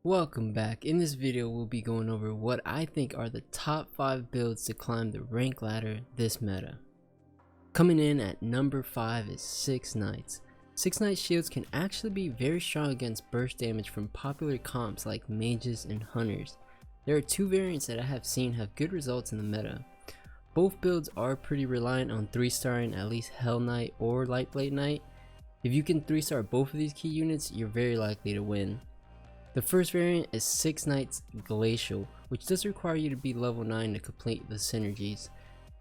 Welcome back. In this video we'll be going over what I think are the top 5 builds to climb the rank ladder this meta. Coming in at number 5 is 6 Knights. 6 Knight shields can actually be very strong against burst damage from popular comps like mages and hunters. There are two variants that I have seen have good results in the meta. Both builds are pretty reliant on 3-starring at least Hell Knight or Lightblade Knight. If you can 3-star both of these key units, you're very likely to win. The first variant is 6 Knights Glacial, which does require you to be level 9 to complete the synergies.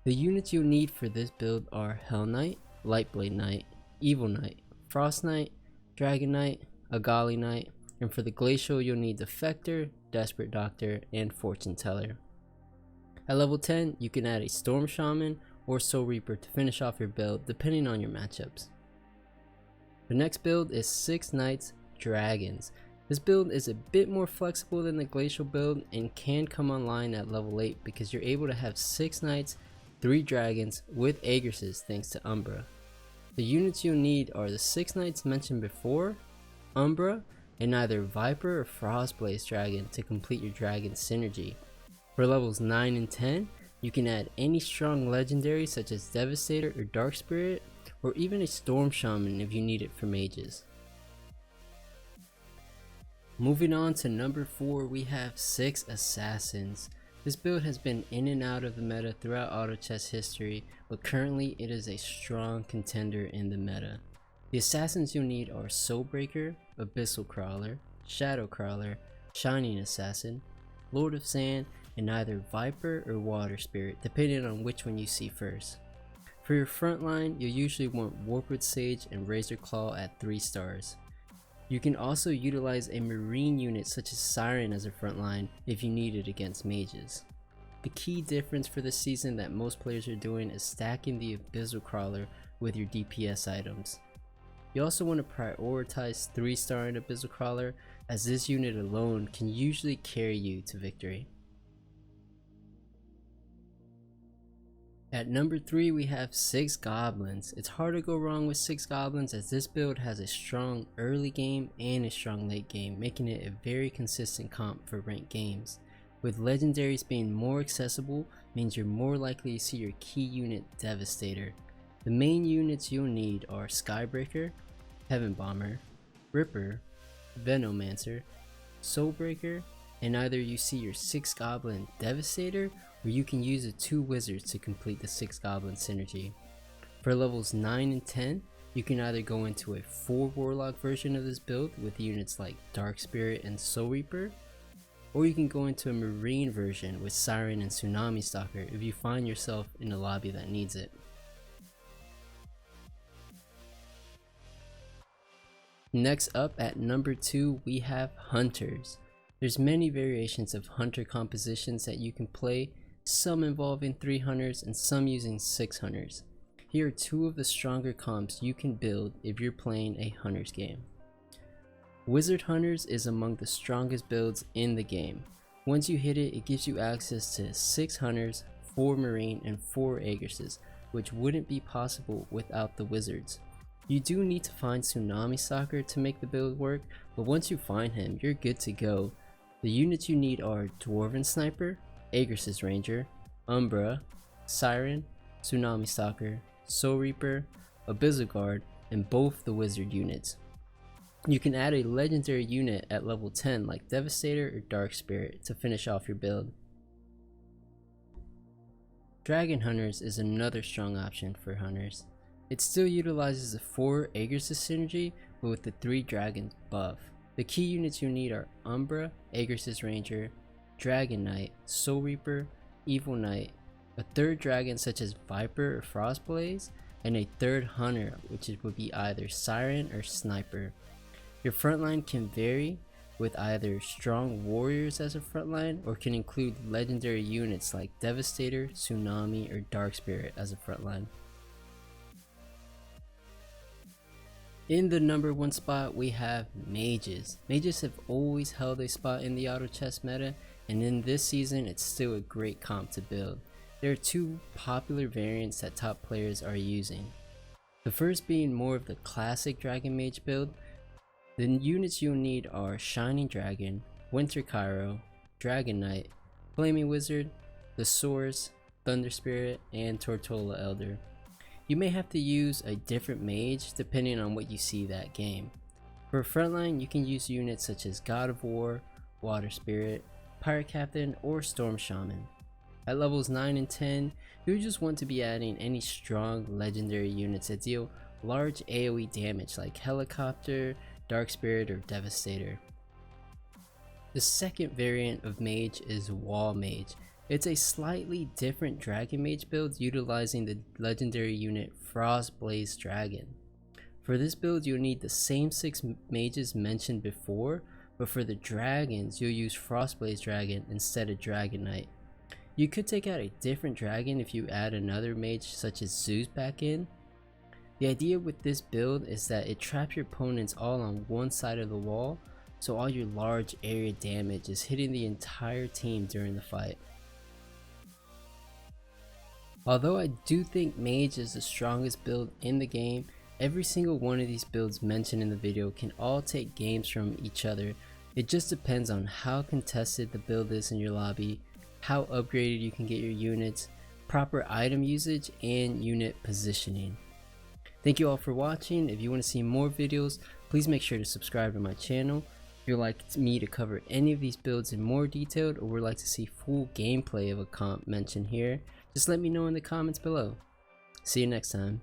The units you'll need for this build are Hell Knight, Lightblade Knight, Evil Knight, Frost Knight, Dragon Knight, Agali Knight, and for the Glacial you'll need Defector, Desperate Doctor, and Fortune Teller. At level 10 you can add a Storm Shaman or Soul Reaper to finish off your build depending on your matchups. The next build is 6 Knights Dragons. This build is a bit more flexible than the Glacial build and can come online at level 8 because you're able to have 6 Knights, 3 Dragons with Agresses thanks to Umbra. The units you'll need are the 6 Knights mentioned before, Umbra, and either Viper or Frostblaze Dragon to complete your Dragon synergy. For levels 9 and 10, you can add any strong legendary such as Devastator or Dark Spirit, or even a Storm Shaman if you need it for mages. Moving on to number 4, we have 6 Assassins. This build has been in and out of the meta throughout auto chess history, but currently it is a strong contender in the meta. The assassins you'll need are Soulbreaker, Abyssal Crawler, Shadow Crawler, Shining Assassin, Lord of Sand, and either Viper or Water Spirit depending on which one you see first. For your front line, you'll usually want Warpwood Sage and Razor Claw at 3 stars. You can also utilize a marine unit such as Siren as a front line if you need it against mages. The key difference for this season that most players are doing is stacking the Abyssal Crawler with your DPS items. You also want to prioritize 3-starring Abyssal Crawler as this unit alone can usually carry you to victory. At number 3 we have 6 Goblins. It's hard to go wrong with 6 Goblins as this build has a strong early game and a strong late game, making it a very consistent comp for ranked games. With legendaries being more accessible means you're more likely to see your key unit Devastator. The main units you'll need are Skybreaker, Heaven Bomber, Ripper, Venomancer, Soulbreaker, and either you see your 6 Goblin Devastator or you can use the 2 Wizards to complete the 6 Goblin synergy. For levels 9 and 10, you can either go into a 4 Warlock version of this build with units like Dark Spirit and Soul Reaper, or you can go into a Marine version with Siren and Tsunami Stalker if you find yourself in a lobby that needs it. Next up at number 2 we have Hunters. There's many variations of hunter compositions that you can play, some involving 3 hunters and some using 6 hunters. Here are 2 of the stronger comps you can build if you're playing a hunters game. Wizard Hunters is among the strongest builds in the game. Once you hit it, it gives you access to 6 hunters, 4 marine, and 4 agresses, which wouldn't be possible without the wizards. You do need to find Tsunami Stalker to make the build work, but once you find him, you're good to go. The units you need are Dwarven Sniper, Agresses Ranger, Umbra, Siren, Tsunami Stalker, Soul Reaper, Abyssal Guard, and both the wizard units. You can add a legendary unit at level 10 like Devastator or Dark Spirit to finish off your build. Dragon Hunters is another strong option for hunters. It still utilizes the 4 Agresses synergy but with the 3 dragons buff. The key units you need are Umbra, Agresses Ranger, Dragon Knight, Soul Reaper, Evil Knight, a 3rd dragon such as Viper or Frostblaze, and a 3rd hunter which would be either Siren or Sniper. Your frontline can vary with either strong warriors as a frontline or can include legendary units like Devastator, Tsunami, or Dark Spirit as a frontline. In the number 1 spot we have Mages. Mages have always held a spot in the auto chess meta, and in this season it's still a great comp to build. There are 2 popular variants that top players are using. The first being more of the classic Dragon Mage build, The units you'll need are Shining Dragon, Winter Cairo, Dragon Knight, Flaming Wizard, the Source, Thunder Spirit, and Tortola Elder. You may have to use a different mage depending on what you see that game. For frontline, you can use units such as God of War, Water Spirit, Pirate Captain, or Storm Shaman. At levels 9 and 10, you'll just want to be adding any strong legendary units that deal large AoE damage like Helicopter, Dark Spirit, or Devastator. The second variant of mage is Wall Mage. It's a slightly different Dragon Mage build utilizing the legendary unit Frostblaze Dragon. For this build you'll need the same 6 mages mentioned before, but for the dragons you'll use Frostblaze Dragon instead of Dragon Knight. You could take out a different dragon if you add another mage such as Zeus back in. The idea with this build is that it traps your opponents all on one side of the wall, so all your large area damage is hitting the entire team during the fight. Although I do think mage is the strongest build in the game, every single one of these builds mentioned in the video can all take games from each other. It just depends on how contested the build is in your lobby, how upgraded you can get your units, proper item usage, and unit positioning. Thank you all for watching. If you want to see more videos, please make sure to subscribe to my channel. If you'd like me to cover any of these builds in more detail or would like to see full gameplay of a comp mentioned here, just let me know in the comments below. See you next time.